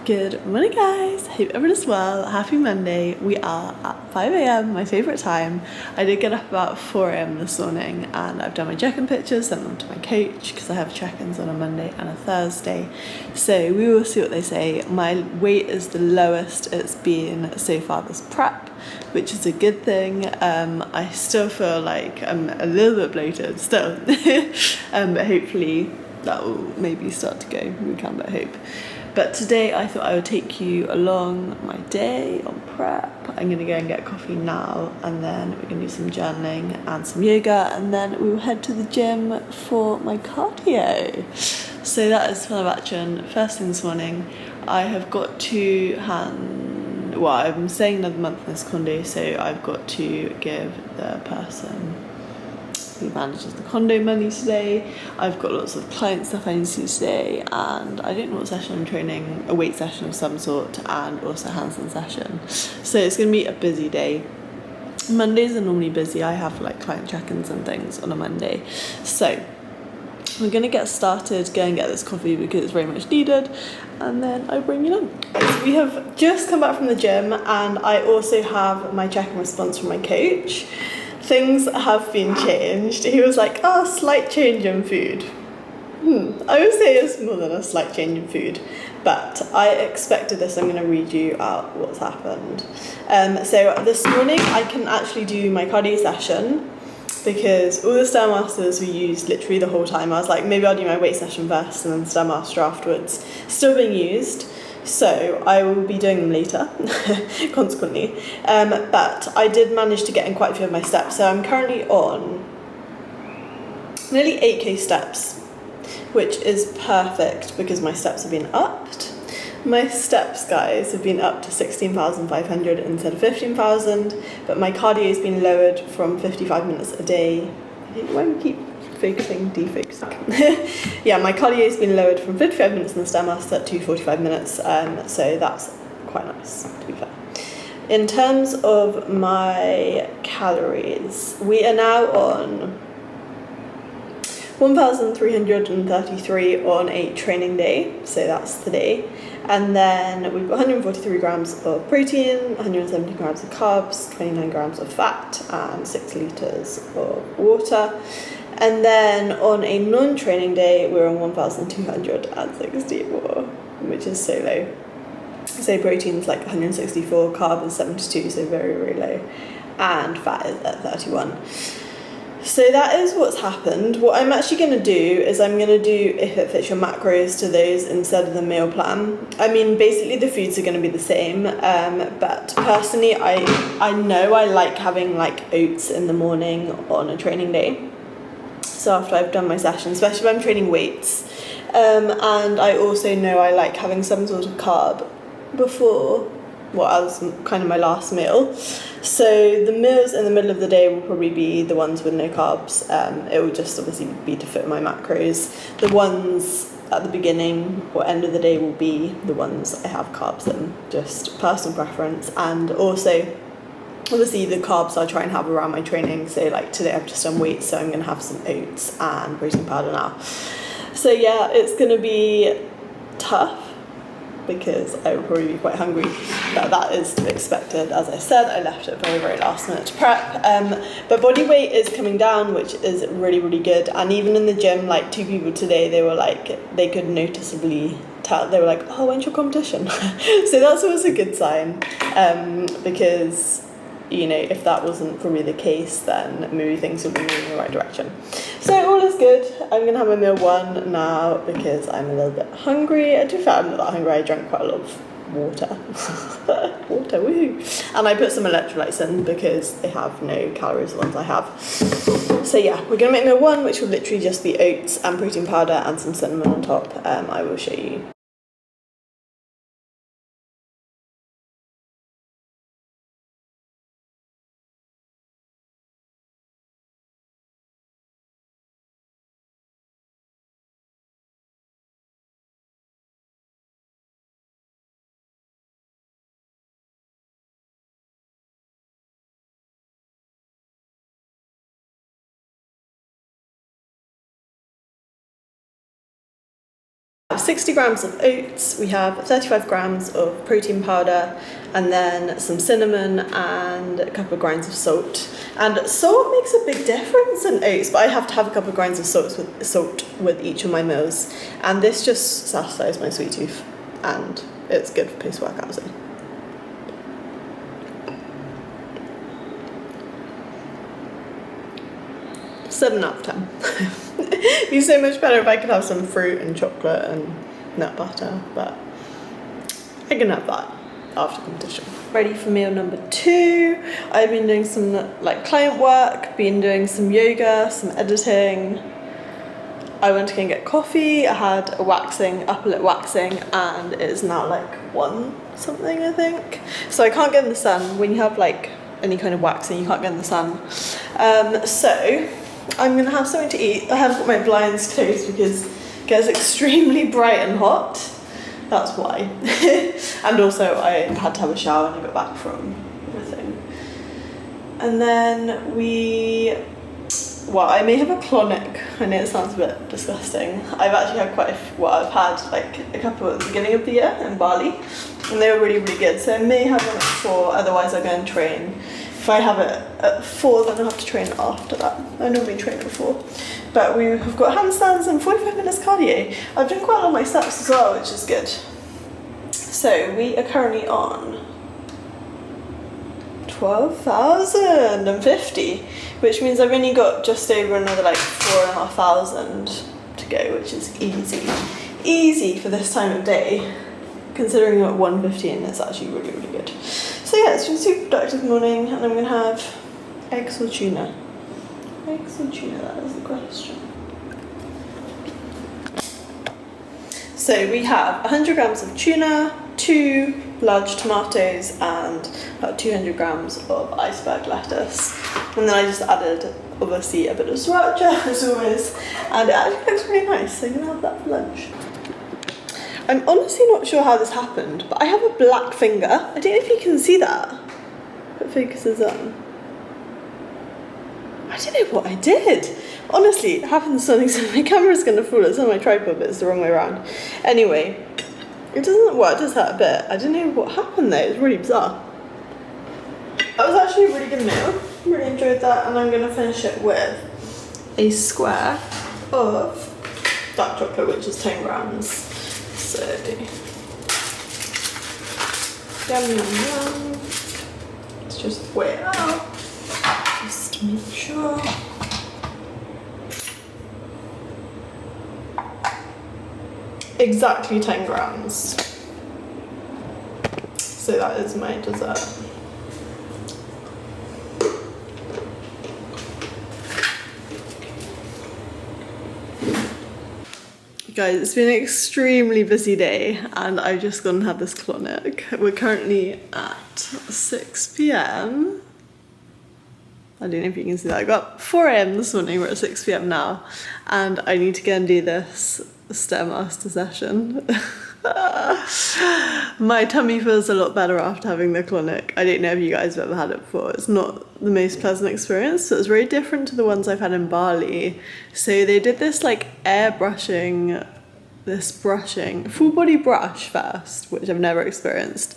Good morning guys, hope everyone is well. Happy Monday. We are at 5 a.m, my favourite time. I did get up about 4 a.m. this morning and I've done my check-in pictures, sent them to my coach because I have check-ins on a Monday and a Thursday. So we will see what they say. My weight is the lowest it's been so far this prep, which is a good thing. I still feel like I'm a little bit bloated still, but hopefully that will maybe start to go. We can but hope. But today I thought I would take you along my day on prep. I'm going to go and get coffee now, and then we're going to do some journaling and some yoga, and then we will head to the gym for my cardio. So that is plan of action. First thing this morning, I have got to I'm staying another month in this condo, so I've got to give the person who manages the condo money today. I've got lots of client stuff I need to do today, and I don't know what session I'm training, a weight session of some sort, and also a handstand session. So it's going to be a busy day. Mondays are normally busy. I have like client check-ins and things on a Monday. So we're going to get started, go and get this coffee because it's very much needed, and then I bring you along. So we have just come back from the gym, and I also have my check-in response from my coach. Things have been changed. He was like, slight change in food. I would say it's more than a slight change in food, but I expected this. I'm going to read you out what's happened. So this morning I couldn't actually do my cardio session because all the Stairmasters were used literally the whole time. I was like, maybe I'll do my weight session first and then Stairmaster afterwards. Still being used. So I will be doing them later, consequently. But I did manage to get in quite a few of my steps. So I'm currently on nearly 8k steps, which is perfect because my steps have been upped. My steps, guys, have been up to 16,500 instead of 15,000, but my cardio has been lowered from 55 minutes a day. I think when we keep defocusing. Yeah, my cardio has been lowered from 55 minutes in the Stairmaster to 45 minutes, so that's quite nice, to be fair. In terms of my calories, we are now on 1,333 on a training day, so that's today. And then we've got 143 grams of protein, 170 grams of carbs, 29 grams of fat, and 6 litres of water. And then on a non-training day, we're on 1,264, which is so low. So protein's like 164, carb is 72, so very, very low. And fat is at 31. So that is what's happened. What I'm actually going to do is I'm going to do if it fits your macros to those instead of the meal plan. I mean, basically the foods are going to be the same, but personally I know I like having like oats in the morning on a training day. So after I've done my session, especially when I'm training weights, and I also know I like having some sort of carb before as kind of my last meal. So the meals in the middle of the day will probably be the ones with no carbs. It will just obviously be to fit my macros. The ones at the beginning or end of the day will be the ones I have carbs in, just personal preference. And also obviously the carbs I try and have around my training. So like today I've just done weights, so I'm going to have some oats and protein powder now. So yeah, it's going to be tough because I will probably be quite hungry, but that is to be expected. As I said, I left it very, very last minute to prep, but body weight is coming down, which is really, really good. And even in the gym, like 2 people today, they were like, they could noticeably tell, they were like, oh, when's your competition? So that's always a good sign, because you know, if that wasn't probably the case, then maybe things would be moving in the right direction. So all is good. I'm going to have my meal 1 now because I'm a little bit hungry. And to be fair, I'm not that hungry. I drank quite a lot of water. Water, woohoo. And I put some electrolytes in because they have no calories, the ones I have. So yeah, we're going to make meal 1, which will literally just be oats and protein powder and some cinnamon on top. I will show you. 60 grams of oats, we have 35 grams of protein powder, and then some cinnamon and a couple of grains of salt. And salt makes a big difference in oats, but I have to have a couple of grains of salt with each of my meals. And this just satisfies my sweet tooth, and it's good for post-workout. So. 7 out of 10. It'd be so much better if I could have some fruit and chocolate and nut butter, but I can have that after competition. Ready for meal number 2. I've been doing some like client work, been doing some yoga, some editing. I went to go and get coffee. I had a waxing, upper lip waxing, and it is now like 1 something, I think. So I can't get in the sun. When you have like any kind of waxing, you can't get in the sun. So I'm gonna have something to eat. I haven't got my blinds closed because it gets extremely bright and hot. That's why. And also I had to have a shower when I got back from everything. And then I may have a colonic. I know it sounds a bit disgusting. I've actually had I've had like a couple at the beginning of the year in Bali, and they were really, really good. So I may have one at 4, otherwise I'll go and train. If I have it at 4, then I'll have to train after that. I normally train at 4. But we have got handstands and 45 minutes cardio. I've done quite a lot of my steps as well, which is good. So we are currently on 12,050, which means I've only got just over another like 4,500 to go, which is easy for this time of day. Considering I'm at 1:15, it's actually really, really good. So yeah, it's been a super productive morning, and I'm gonna have eggs or tuna. Eggs or tuna, that is the question. So we have 100 grams of tuna, 2 large tomatoes, and about 200 grams of iceberg lettuce. And then I just added, obviously, a bit of sriracha, as always, and it actually looks really nice, so I'm gonna have that for lunch. I'm honestly not sure how this happened, but I have a black finger. I don't know if you can see that. What focuses on? I don't know what I did. Honestly, it happens something, so my camera's gonna fall. It's on my tripod, but it's the wrong way around. Anyway, it does hurt a bit. I don't know what happened there. It was really bizarre. That was actually a really good meal. Really enjoyed that, and I'm gonna finish it with a square of dark chocolate, which is 10 grams. So, yum, yum, yum. Let's just weigh it out, just to make sure. Exactly 10 grams. So that is my dessert. Guys, it's been an extremely busy day, and I've just gone and had this colonic. We're currently at 6 p.m. I don't know if you can see that. I got up 4 a.m. this morning, we're at 6 p.m. now, and I need to go and do this Stairmaster session. My tummy feels a lot better after having the colonic. I don't know if you guys have ever had it before. It's not the most pleasant experience, so it's very different to the ones I've had in Bali. So they did this like airbrushing, full body brush first, which I've never experienced.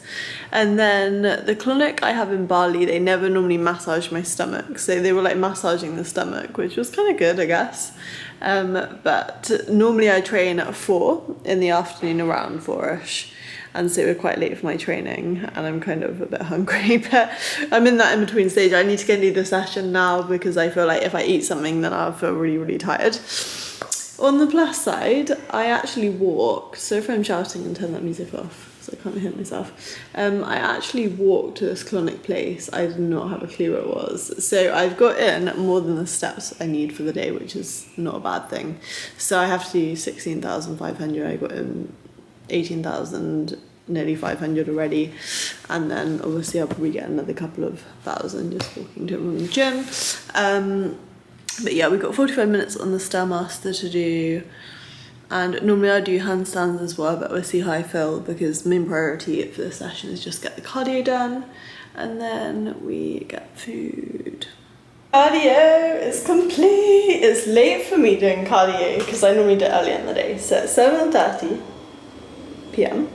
And then the colonic I have in Bali, they never normally massage my stomach. So they were like massaging the stomach, which was kind of good, I guess. But normally I train at 4 in the afternoon, around 4ish. And so we're quite late for my training, and I'm kind of a bit hungry, but I'm in that in-between stage. I need to go and do the session now because I feel like if I eat something, then I'll feel really, really tired. On the plus side, I actually walked, so if I'm shouting and turn that music off, so I can't hear myself. I actually walked to this colonic place. I did not have a clue where it was. So I've got in more than the steps I need for the day, which is not a bad thing. So I have to do 16,500. I got in 18,000, nearly 500 already. And then obviously I'll probably get another couple of thousand just walking to the gym. But yeah, we've got 45 minutes on the Stairmaster to do, and normally I do handstands as well, but we'll see how I feel because the main priority for this session is just get the cardio done, and then we get food. Cardio is complete. It's late for me doing cardio because I normally do it early in the day. So it's 7:30 p.m.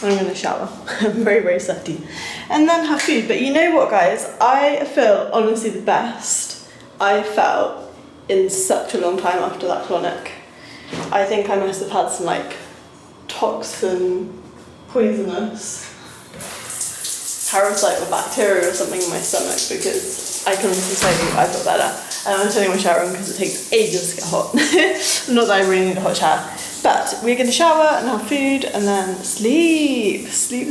I'm gonna shower. I'm very, very sweaty. And then have food. But you know what, guys? I feel honestly the best I felt in such a long time after that tonic. I think I must have had some like toxin, poisonous parasite or bacteria or something in my stomach, because I can honestly tell you I feel better. And I'm turning my shower on because it takes ages to get hot. Not that I really need a hot shower. But we're going to shower and have food and then sleep. Sleep.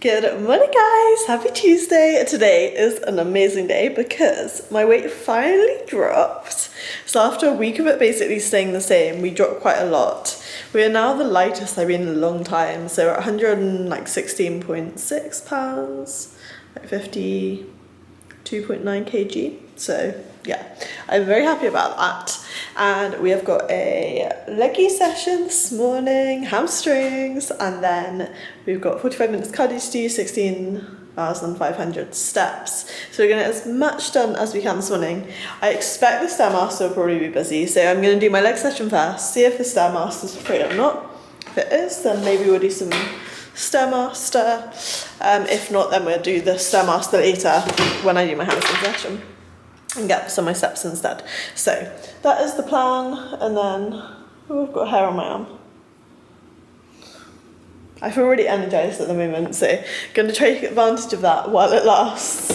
Good morning, guys. Happy Tuesday. Today is an amazing day because my weight finally dropped. So after a week of it basically staying the same, we dropped quite a lot. We are now the lightest I've been in a long time. So we're at 116.6 pounds, like 52.9 kg. So yeah, I'm very happy about that. And we have got a leggy session this morning, hamstrings, and then we've got 45 minutes cardio to do, 16,500 steps. So we're going to get as much done as we can this morning. I expect the Stairmaster will probably be busy, so I'm going to do my leg session first, see if the Stairmaster's free or not. If it is, then maybe we'll do some Stairmaster. If not, then we'll do the Stairmaster later when I do my hamstring session and get some of my steps instead. So that is the plan. And then I've got hair on my arm. I feel really energized at the moment, so I'm going to take advantage of that while it lasts.